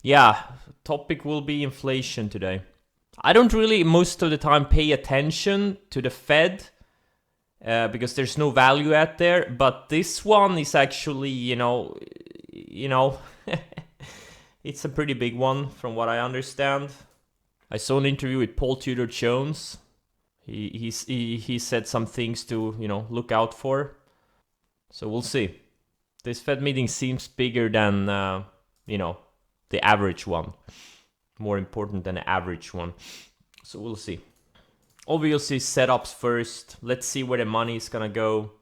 Yeah, topic will be inflation today. I don't really most of the time pay attention to the Fed because there's no value out there. But this one is actually, it's a pretty big one from what I understand. I saw an interview with Paul Tudor Jones. He said some things to look out for. So we'll see. This Fed meeting seems bigger than the average one. More important than the average one. So we'll see. Obviously, setups first. Let's see where the money is gonna go.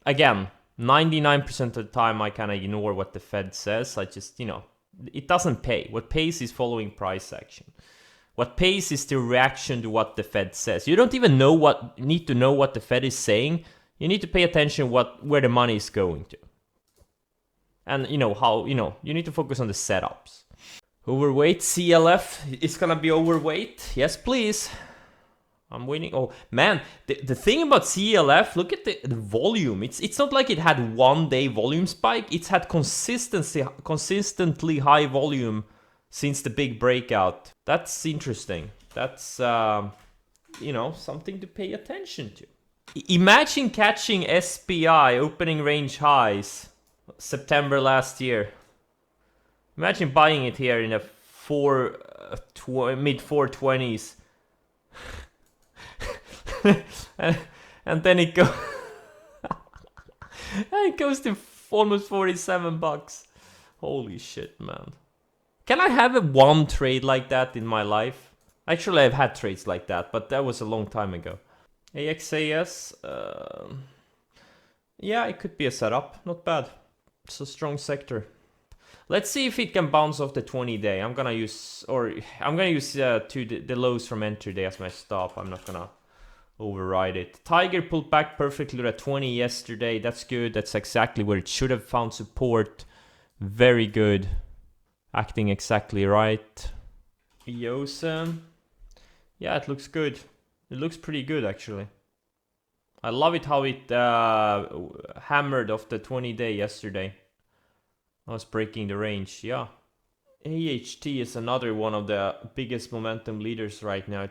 Again, 99% of the time I kind of ignore what the Fed says. I just, it doesn't pay. What pays is following price action. What pays is the reaction to what the Fed says. You don't even need to know what the Fed is saying. You need to pay attention where the money is going to. And you need to focus on the setups. Overweight CLF is gonna be overweight. Yes, please. I'm waiting. Oh man, the thing about CLF, look at the volume. It's not like it had one day volume spike. It's had consistently high volume since the big breakout. That's interesting. That's something to pay attention to. Imagine catching SPI opening range highs September last year. Imagine buying it here in a mid 420s. and then it goes it goes to almost $47. Holy shit, man. Can I have one trade like that in my life? Actually, I've had trades like that, but that was a long time ago. AXAS, yeah, it could be a setup. Not bad. It's a strong sector. Let's see if it can bounce off the 20-day. I'm gonna use the lows from entry day as my stop. I'm not gonna override it. Tiger pulled back perfectly at 20 yesterday. That's good. That's exactly where it should have found support. Very good. Acting exactly right. EOSA. Yeah, it looks good. It looks pretty good actually. I love it how it hammered off the 20-day yesterday. I was breaking the range, yeah. AHT is another one of the biggest momentum leaders right now.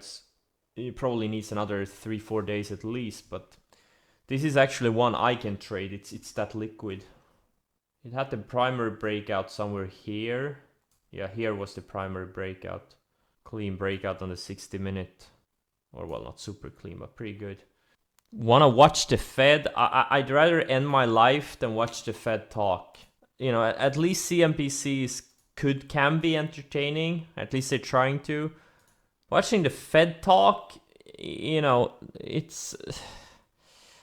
It probably needs another 3-4 days at least, but this is actually one I can trade. It's that liquid. It had the primary breakout somewhere here. Yeah, here was the primary breakout. Clean breakout on the 60-minute. Or well, not super clean, but pretty good. Wanna watch the Fed? I'd rather end my life than watch the Fed talk. At least CNBCs can be entertaining. At least they're trying to. Watching the Fed talk, it's...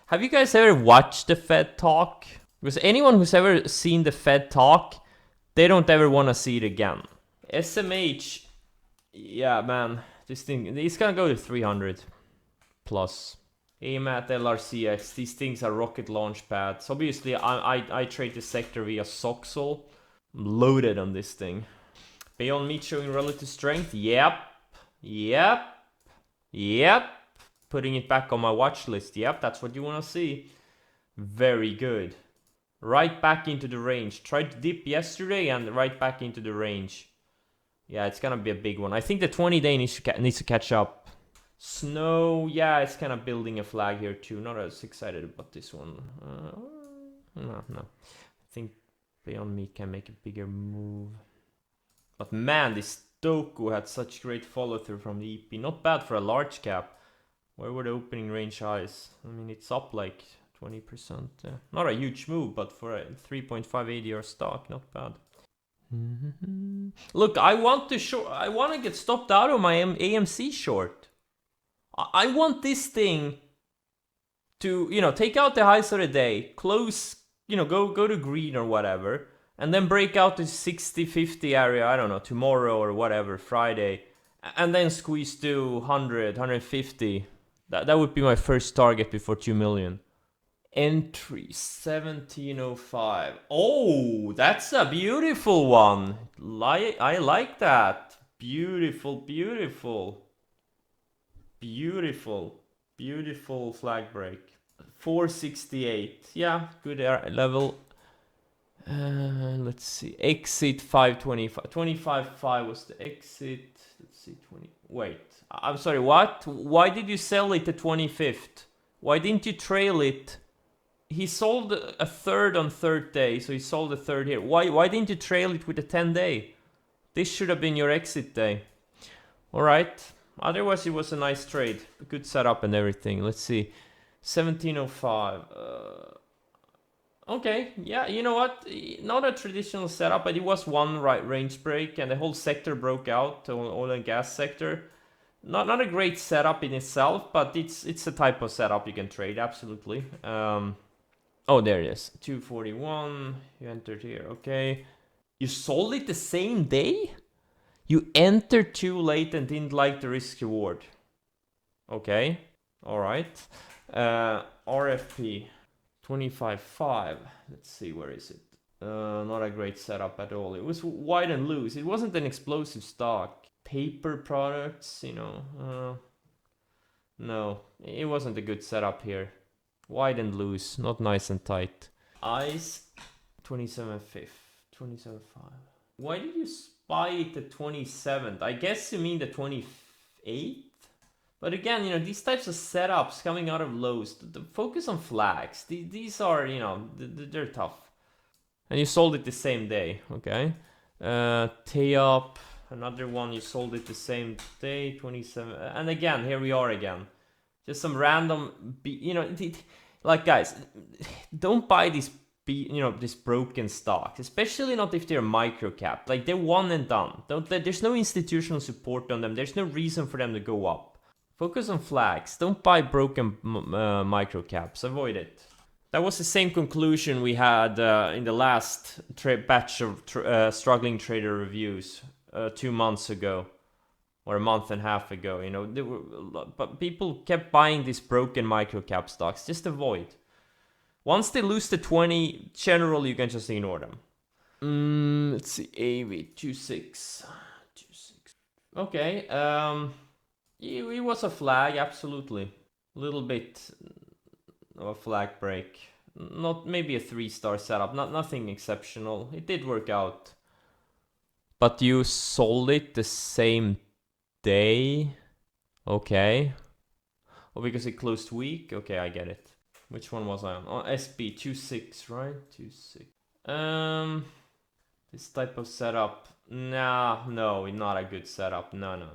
Have you guys ever watched the Fed talk? Because anyone who's ever seen the Fed talk, they don't ever want to see it again. SMH, yeah, man, this thing, it's gonna go to 300 plus. AMAT, LRCX, these things are rocket launch pads. Obviously, I trade the sector via Soxol. I'm loaded on this thing. Beyond Meat showing relative strength. Yep. Putting it back on my watch list. Yep, that's what you want to see. Very good. Right back into the range. Tried to dip yesterday and right back into the range. Yeah, it's gonna be a big one. I think the 20-day needs to catch up. Snow, yeah, it's kind of building a flag here too. Not as excited about this one. No. I think Beyond Meat can make a bigger move. But man, this Doku had such great follow-through from the EP. Not bad for a large cap. Where were the opening range highs? I mean, it's up like 20%. Not a huge move, but for a 3.5 ADR stock, not bad. Look, I want to get stopped out of my AMC short. I want this thing to, take out the highs of the day, close, go to green or whatever, and then break out the 60-50 area, I don't know, tomorrow or whatever, Friday, and then squeeze to 100, 150. That would be my first target before 2 million. Entry 1705. Oh, that's a beautiful one. I like that. Beautiful flag break. 468. Yeah, good level. Let's see. Exit 525. 25.5 was the exit. Let's see. 20. Wait. I'm sorry. What? Why did you sell it the 25th? Why didn't you trail it? He sold a third on third day, so he sold a third here. Why didn't you trail it with a 10-day? This should have been your exit day. Alright. Otherwise, it was a nice trade. A good setup and everything. Let's see. 1705. Okay, yeah, you know what? Not a traditional setup, but it was one right range break, and the whole sector broke out, the oil and gas sector. Not a great setup in itself, but it's a type of setup you can trade, absolutely. Oh, there it is. 241. You entered here. Okay. You sold it the same day? You entered too late and didn't like the risk reward. Okay. All right. RFP 25.5. Let's see, where is it? Not a great setup at all. It was wide and loose. It wasn't an explosive stock. Paper products, you know. No, it wasn't a good setup here. Wide and loose, not nice and tight. ICE 27.5. 27.5. Why did you buy it the 27th? I guess you mean the 28th? But again, you know, these types of setups coming out of lows, the focus on flags. These are, you know, they're tough. And you sold it the same day, okay? T-up, another one, you sold it the same day, 27. And again, here we are again. Just some random, you know, like guys, don't buy these, you know, this broken stocks, especially not if they're micro cap. Like they're one and done. There's no institutional support on them. There's no reason for them to go up. Focus on flags. Don't buy broken micro caps. Avoid it. That was the same conclusion we had in the last batch of struggling trader reviews 2 months ago. Or a month and a half ago, you know, but people kept buying these broken microcap stocks. Just avoid. Once they lose the 20, generally you can just ignore them. Let's see, AV 26. Okay, it was a flag, absolutely. A little bit of a flag break. Not maybe a 3-star setup. Nothing exceptional. It did work out. But you sold it the same day. Okay. Oh, because it closed weak? Okay, I get it. Which one was I on? Oh, SB 26, right? 26. This type of setup. No, not a good setup. No.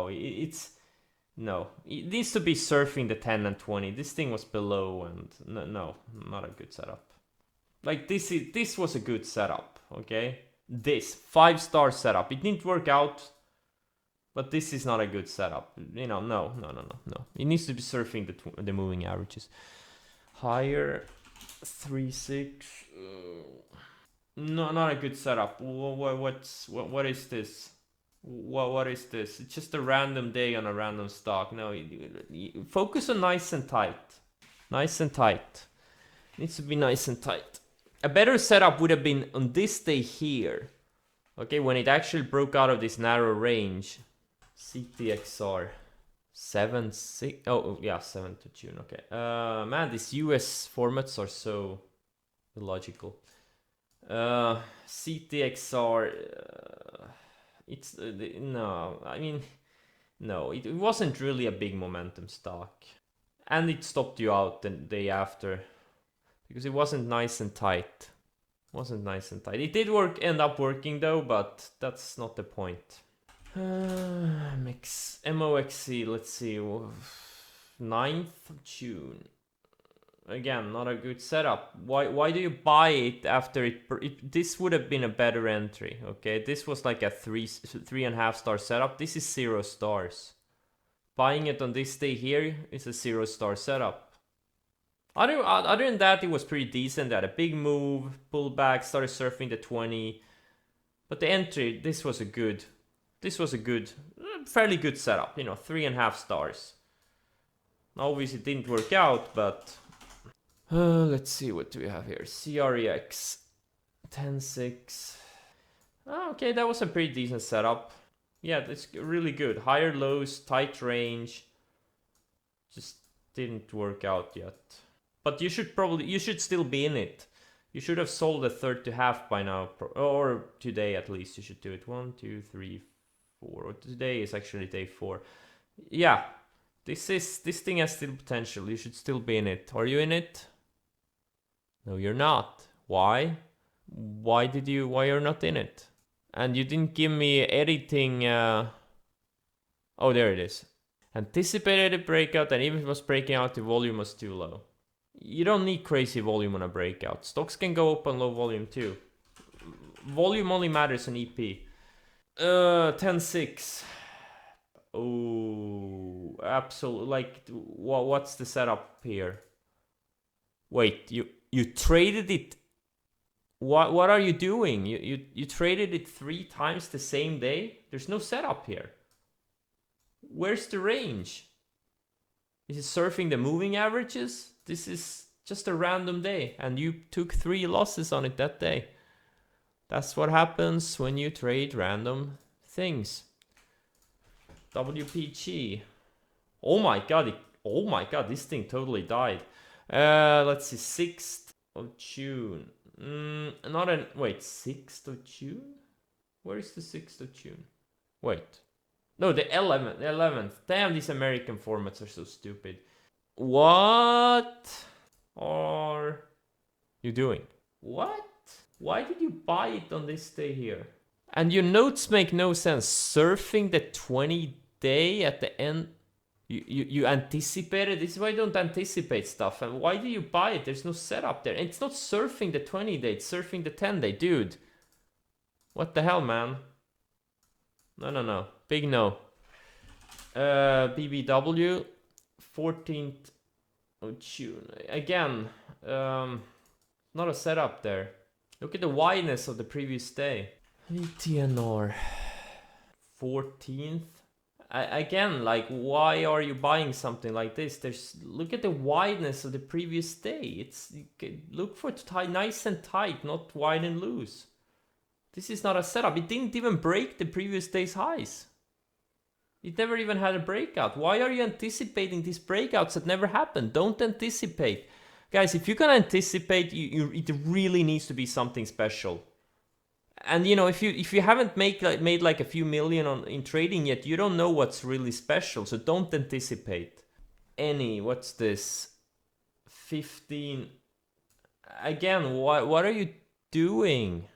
It needs to be surfing the 10 and 20. This thing was below, and no, not a good setup. Like this was a good setup, okay? This 5-star setup. It didn't work out. But this is not a good setup. You know, no. It needs to be surfing the moving averages. Higher 3.6. No, not a good setup. What is this? What is this? It's just a random day on a random stock. No, you focus on nice and tight. Nice and tight. Needs to be nice and tight. A better setup would have been on this day here. Okay, when it actually broke out of this narrow range. CTXR 7.6. Oh yeah, 7 to June. Okay. Man, these US formats are so illogical. CTXR. It's no. I mean, no. It wasn't really a big momentum stock, and it stopped you out the day after because it wasn't nice and tight. It did end up working though, but that's not the point. MOXC, let's see, 9th of June. Again, not a good setup. Why do you buy it after it this would have been a better entry, okay? This was like a 3.5-star setup. This is 0 stars. Buying it on this day here is a 0-star setup. Other than that, it was pretty decent. They had a big move, pulled back, started surfing the 20. But the entry, this was a fairly good setup, you know, 3.5 stars. Obviously it didn't work out, but let's see, what do we have here? CREX 10.6. Okay, that was a pretty decent setup. Yeah, that's really good. Higher lows, tight range. Just didn't work out yet. But you should still be in it. You should have sold a third to half by now, or today at least. You should do it. 1, 2, 3, 4. Today is actually day 4. Yeah, this thing has still potential. You should still be in it. Are you in it? No, you're not. Why? Why you're not in it? And you didn't give me anything. Oh, there it is. Anticipated a breakout, and even if it was breaking out, the volume was too low. You don't need crazy volume on a breakout. Stocks can go up on low volume too. Volume only matters on EP. 10.6. Oh, absolutely. Like, what's the setup here? Wait, you traded it. What are you doing? You traded it 3 times the same day? There's no setup here. Where's the range? Is it surfing the moving averages? This is just a random day, and you took 3 losses on it that day. That's what happens when you trade random things. WPG. Oh my god, this thing totally died. Let's see, 6th of June. Wait, 6th of June? Where is the 6th of June? Wait. No, the 11th. Damn, these American formats are so stupid. What are you doing? What? Why did you buy it on this day here? And your notes make no sense. Surfing the 20-day at the end. You anticipated. This is why I don't anticipate stuff. And why do you buy it? There's no setup there. And it's not surfing the 20-day. It's surfing the 10-day. Dude. What the hell, man? No. Big no. BBW. 14th of June. Again. Not a setup there. Look at the wideness of the previous day. ETNR. 14th. Again, like, why are you buying something like this? Look at the wideness of the previous day. Look for nice and tight, not wide and loose. This is not a setup. It didn't even break the previous day's highs. It never even had a breakout. Why are you anticipating these breakouts that never happened? Don't anticipate. Guys, if you're gonna anticipate, it really needs to be something special. And you know, if you haven't made like a few million in trading yet, you don't know what's really special. So don't anticipate. What's this? 15. Again, what are you doing?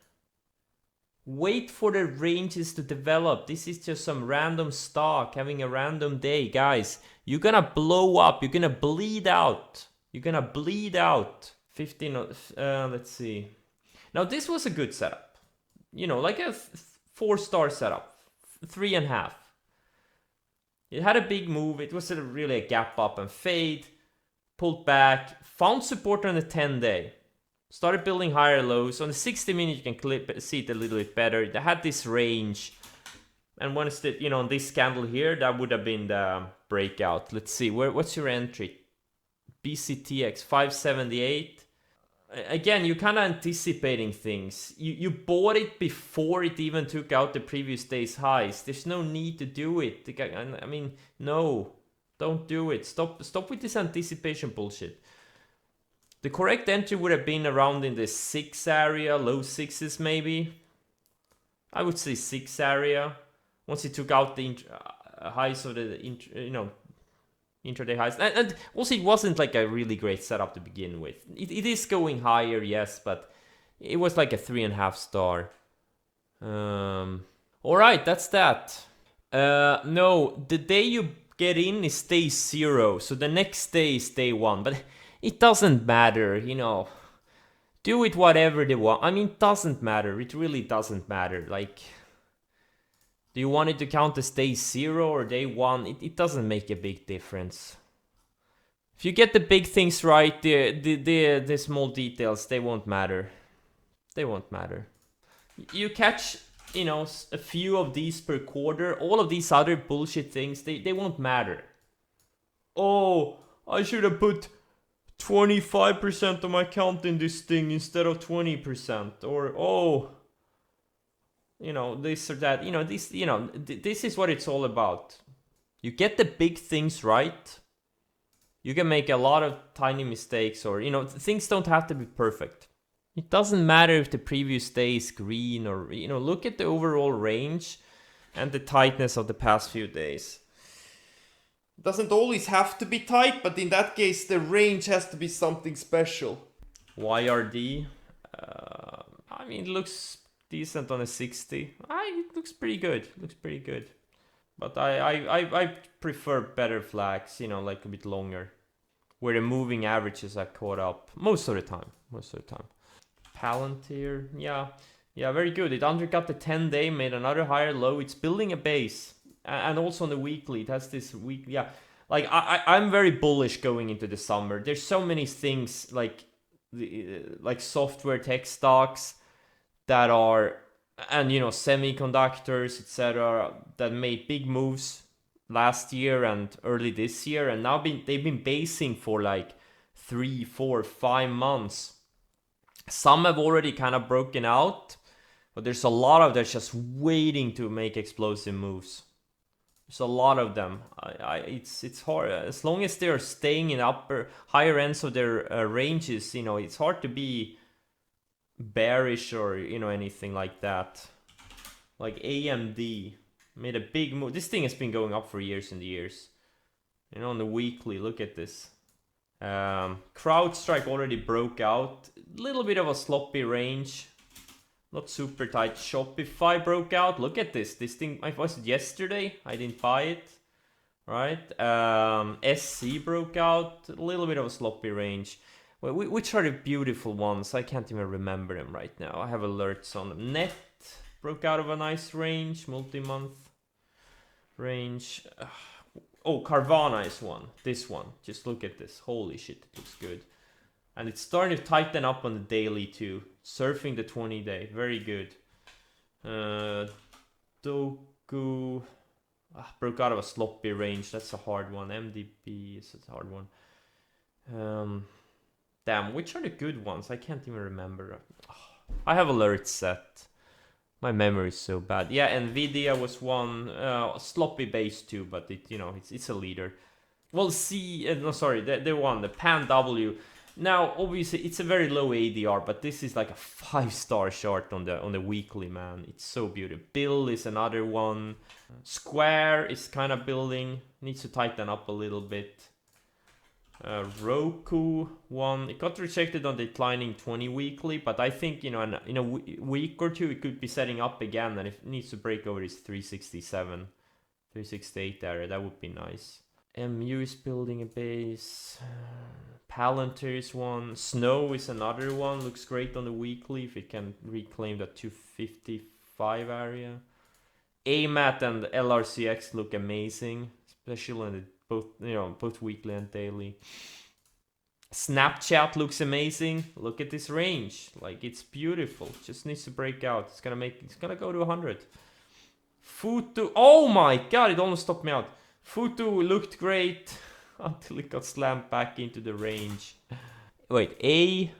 Wait for the ranges to develop. This is just some random stock having a random day, guys. You're gonna blow up. You're gonna bleed out. 15. Let's see. Now this was a good setup. You know, like a 4-star setup, 3.5. It had a big move. It was really a gap up and fade, pulled back, found support on the 10-day, started building higher lows. On the 60-minute, you can see it a little bit better. It had this range, and once on this candle here, that would have been the breakout. Let's see, what's your entry? BCTX 578. Again, you're kind of anticipating things. You bought it before it even took out the previous day's highs. There's no need to do it. I mean, no, don't do it. Stop with this anticipation bullshit. The correct entry would have been around in the 6 area, low 6s maybe. I would say 6 area. Once it took out the highs of the intraday highs, and also it wasn't like a really great setup to begin with. It is going higher, yes, but it was like a 3.5 star. All right, that's that. No, the day you get in is day 0, so the next day is day 1, but it doesn't matter, do it whatever they want. I mean, it doesn't matter. It really doesn't matter. Like, do you want it to count as day 0 or day 1? It doesn't make a big difference. If you get the big things right, the small details, they won't matter. They won't matter. You catch, a few of these per quarter. All of these other bullshit things, they won't matter. Oh, I should have put 25% of my count in this thing instead of 20%. Or, this or that. This is what it's all about. You get the big things right. You can make a lot of tiny mistakes, or things don't have to be perfect. It doesn't matter if the previous day is green or, you know, look at the overall range and the tightness of the past few days. It doesn't always have to be tight, but in that case, the range has to be something special. YRD, I mean, it looks decent on a 60. It looks pretty good. Looks pretty good. But I prefer better flags, you know, like a bit longer, where the moving averages are caught up most of the time. Palantir, yeah, very good. It undercut the 10-day, made another higher low. It's building a base, and also on the weekly, it has this week. Yeah, like I'm very bullish going into the summer. There's so many things like software tech stocks that are, and you know, semiconductors, etc., that made big moves last year and early this year, and now they've been basing for like 3, 4, 5 months. Some have already kind of broken out, but there's a lot of that's just waiting to make explosive moves. There's a lot of them. It's hard, as long as they're staying in higher ends of their ranges. You know, it's hard to be bearish or, you know, anything like that. Like AMD made a big move. This thing has been going up for years and years. You know, on the weekly, look at this. CrowdStrike already broke out. A little bit of a sloppy range. Not super tight. Shopify broke out. Look at this. This thing, was it yesterday? I didn't buy it. Right? SC broke out. A little bit of a sloppy range. Well, which are the beautiful ones? I can't even remember them right now. I have alerts on them. Net broke out of a nice range. Multi-month range. Oh, Carvana is one. This one. Just look at this. Holy shit, it looks good. And it's starting to tighten up on the daily too. Surfing the 20-day. Very good. Doku broke out of a sloppy range. That's a hard one. MDB is a hard one. Damn, which are the good ones? I can't even remember. I have alerts set. My memory is so bad. Yeah, Nvidia was one. Sloppy base too, but it's a leader. Well, the one, the Pan W. Now, obviously, it's a very low ADR, but this is like a 5-star chart on the weekly, man. It's so beautiful. Bill is another one. Square is kind of building. Needs to tighten up a little bit. Roku one. It got rejected on the declining 20 weekly, but I think, in a week or two, it could be setting up again, and if it needs to break over this 367, 368 area, that would be nice. MU is building a base. Palantir is one. Snow is another one. Looks great on the weekly if it can reclaim that 255 area. AMAT and LRCX look amazing, especially on the both weekly and daily. Snapchat looks amazing. Look at this range. Like, it's beautiful. Just needs to break out. It's gonna go to 100. Futu. Oh my god, it almost stopped me out. Futu looked great until it got slammed back into the range. Wait, ASXC.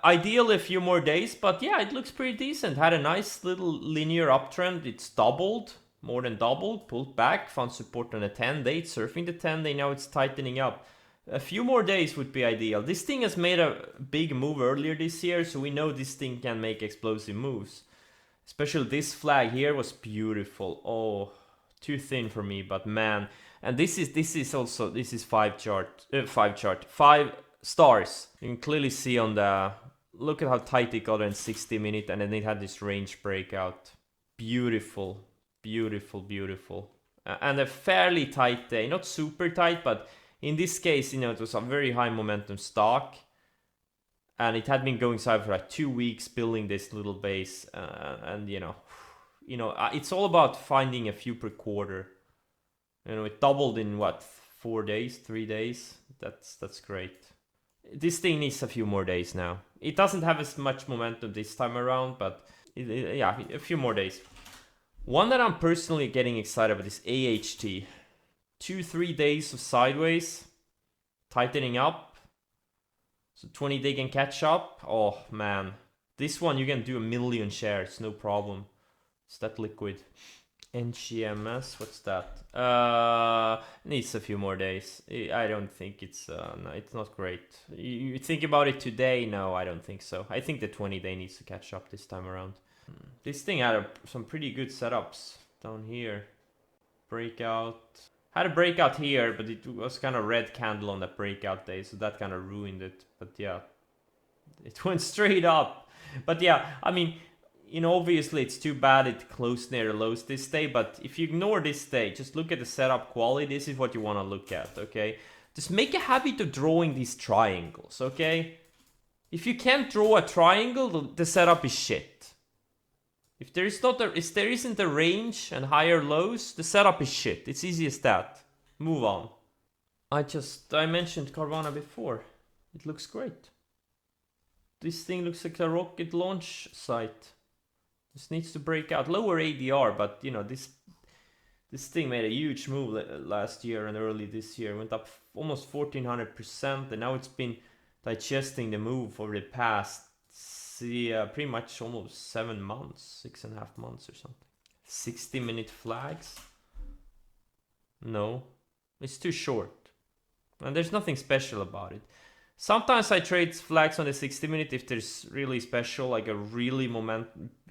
Ideally a few more days, but yeah, it looks pretty decent. Had a nice little linear uptrend. It's doubled, more than doubled, pulled back, found support on a 10-day, surfing the 10-day, now it's tightening up. A few more days would be ideal. This thing has made a big move earlier this year, so we know this thing can make explosive moves. Especially this flag here was beautiful. Oh, too thin for me, but man. And this is 5 stars. You can clearly see on look at how tight it got in 60 minutes, and then it had this range breakout. Beautiful. And a fairly tight day, not super tight, but in this case, it was a very high momentum stock, and it had been going south for like 2 weeks, building this little base, and it's all about finding a few per quarter. It doubled in 4 days, 3 days. That's great. This thing needs a few more days now. It doesn't have as much momentum this time around, but a few more days. One that I'm personally getting excited about is AHT. 2-3 days of sideways, tightening up. So 20-day can catch up. Oh man, this one you can do 1 million shares, no problem. It's that liquid. NGMS, what's that? Needs a few more days. I don't think it's no, it's not great. You think about it today? No, I don't think so. I think the 20-day needs to catch up this time around. This thing had some pretty good setups down here. Breakout. Had a breakout here, but it was kind of red candle on that breakout day, so that kind of ruined it. But yeah, it went straight up. But yeah, I mean, you know, obviously it's too bad it closed near the lows this day, but if you ignore this day, just look at the setup quality. This is what you want to look at, okay? Just make a habit of drawing these triangles, okay? If you can't draw a triangle, the setup is shit. If there isn't a range and higher lows, the setup is shit. It's easy as that. Move on. I mentioned Carvana before. It looks great. This thing looks like a rocket launch site. This needs to break out. Lower ADR, but you know, this thing made a huge move last year and early this year. Went up almost 1400%, and now it's been digesting the move over the past, pretty much almost 7 months, 6.5 months or something. 60-minute flags? No, it's too short. And there's nothing special about it. Sometimes I trade flags on the 60-minute if there's really special, like a really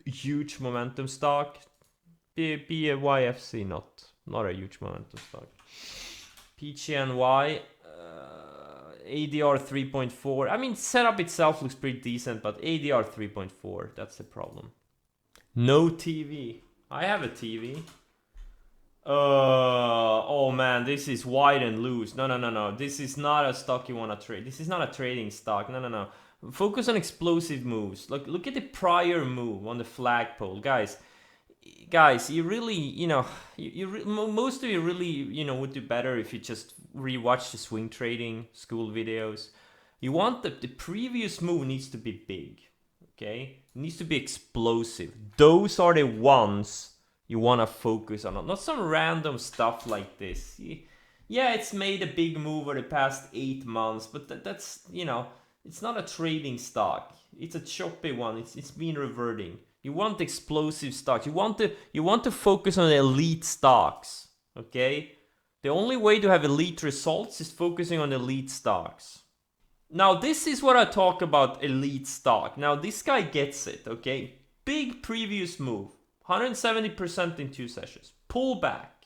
huge momentum stock. Be a YFC, not a huge momentum stock. PGNY, ADR 3.4. I mean, setup itself looks pretty decent, but ADR 3.4, that's the problem. No TV. I have a TV. Oh man, this is wide and loose. No. This is not a stock you want to trade. This is not a trading stock. No. Focus on explosive moves. Look at the prior move on the flagpole, guys. You really, you know, most of you really, you know, would do better if you just rewatch the swing trading school videos. You want the previous move needs to be big, okay? It needs to be explosive. Those are the ones you want to focus on, not some random stuff like this. Yeah, it's made a big move over the past 8 months, but that's, you know, it's not a trading stock. It's a choppy one. It's been reverting. You want explosive stocks. You want to focus on the elite stocks, okay? The only way to have elite results is focusing on elite stocks. Now, this is what I talk about elite stock. Now, this guy gets it, okay? Big previous move. 170% in 2 sessions. Pull back.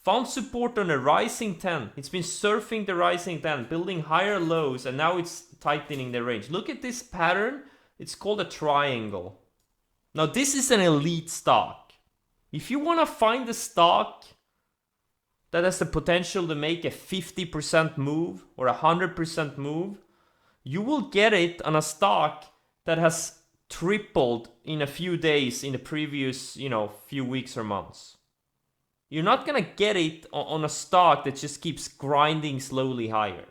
Found support on a rising 10. It's been surfing the rising 10, building higher lows, and now it's tightening the range. Look at this pattern. It's called a triangle. Now, this is an elite stock. If you want to find a stock that has the potential to make a 50% move or a 100% move, you will get it on a stock that has tripled in a few days in the previous, you know, few weeks or months. You're not gonna get it on a stock that just keeps grinding slowly higher.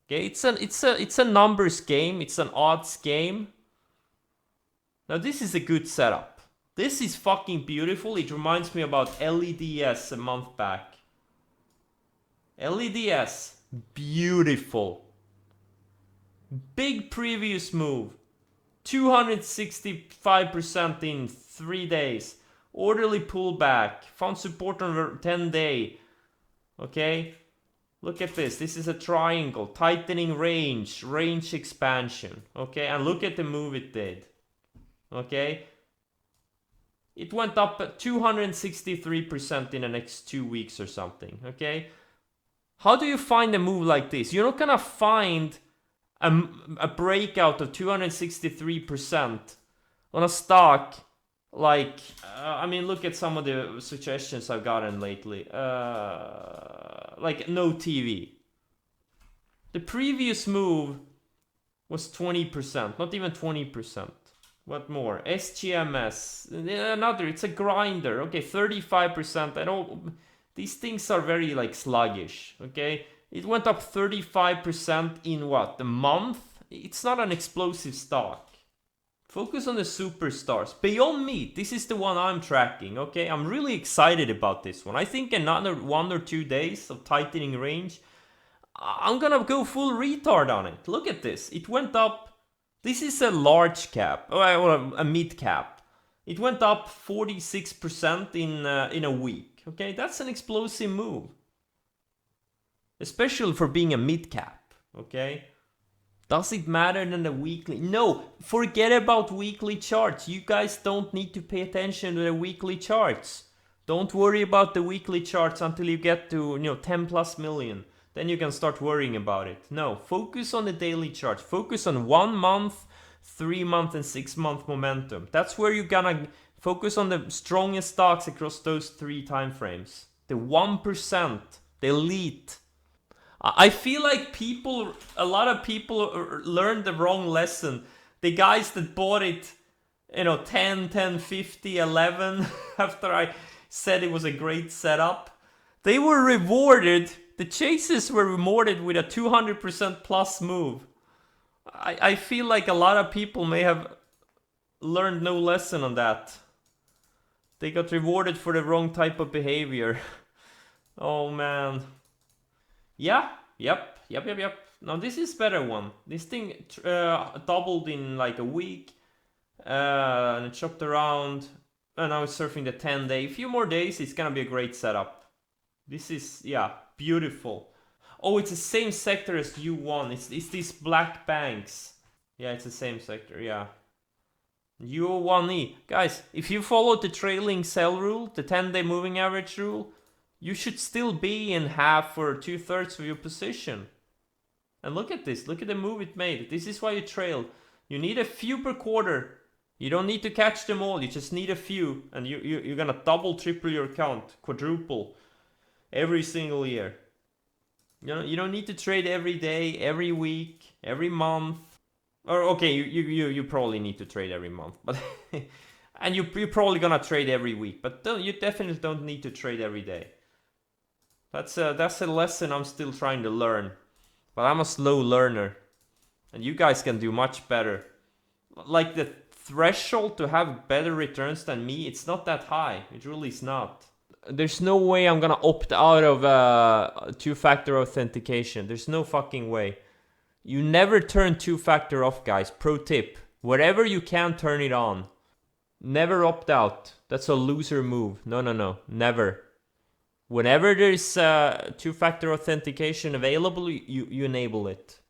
Okay, it's a numbers game. It's an odds game. Now this is a good setup. This is fucking beautiful. It reminds me about LEDS a month back. LEDS, beautiful. Big previous move. 265% in 3 days. Orderly pullback. Found support on 10-day. Okay? Look at this. This is a triangle. Tightening range. Range expansion. Okay? And look at the move it did. Okay? It went up at 263% in the next 2 weeks or something. Okay? How do you find a move like this? You're not gonna find a breakout of 263% on a stock like, I mean, look at some of the suggestions I've gotten lately. Like no TV. The previous move was 20%, not even 20%. What more? SGMS, another, it's a grinder. Okay, 35%. I don't, these things are very like sluggish, okay? It went up 35% in what? A month? It's not an explosive stock. Focus on the superstars. Beyond Meat, this is the one I'm tracking, okay? I'm really excited about this one. I think another 1 or 2 days of tightening range, I'm gonna go full retard on it. Look at this. It went up. This is a large cap, or a mid cap. It went up 46% in a week. Okay, that's an explosive move. Especially for being a mid-cap, okay? Does it matter than the weekly? No, forget about weekly charts. You guys don't need to pay attention to the weekly charts. Don't worry about the weekly charts until you get to 10 plus million. Then you can start worrying about it. No, focus on the daily charts. Focus on 1 month, 3 month and 6 month momentum. That's where you're gonna focus on the strongest stocks across those 3 time frames. The 1%, the elite. I feel like a lot of people learned the wrong lesson. The guys that bought it, 10, 10, 50, 11, after I said it was a great setup, they were rewarded. The chases were rewarded with a 200% plus move. I feel like a lot of people may have learned no lesson on that. They got rewarded for the wrong type of behavior. Oh man. Yeah, yep. Now this is better one. This thing doubled in like a week. And it chopped around. And now it's surfing the 10-day. A few more days, it's gonna be a great setup. This is, yeah, beautiful. Oh, it's the same sector as U1. It's these black banks. Yeah, it's the same sector, yeah. U1E. Guys, if you follow the trailing sell rule, the 10-day moving average rule, you should still be in half or 2/3 of your position. And look at this. Look at the move it made. This is why you trail. You need a few per quarter. You don't need to catch them all. You just need a few. And you're going to double, triple your count. Quadruple. Every single year. You don't need to trade every day, every week, every month. Or okay, you probably need to trade every month. But and you're probably going to trade every week. But you definitely don't need to trade every day. That's a lesson I'm still trying to learn. But I'm a slow learner. And you guys can do much better. Like the threshold to have better returns than me, it's not that high. It really is not. There's no way I'm gonna opt out of two-factor authentication. There's no fucking way. You never turn two-factor off, guys. Pro tip. Wherever you can, turn it on. Never opt out. That's a loser move. No. Never. Whenever there's two-factor authentication available, you enable it.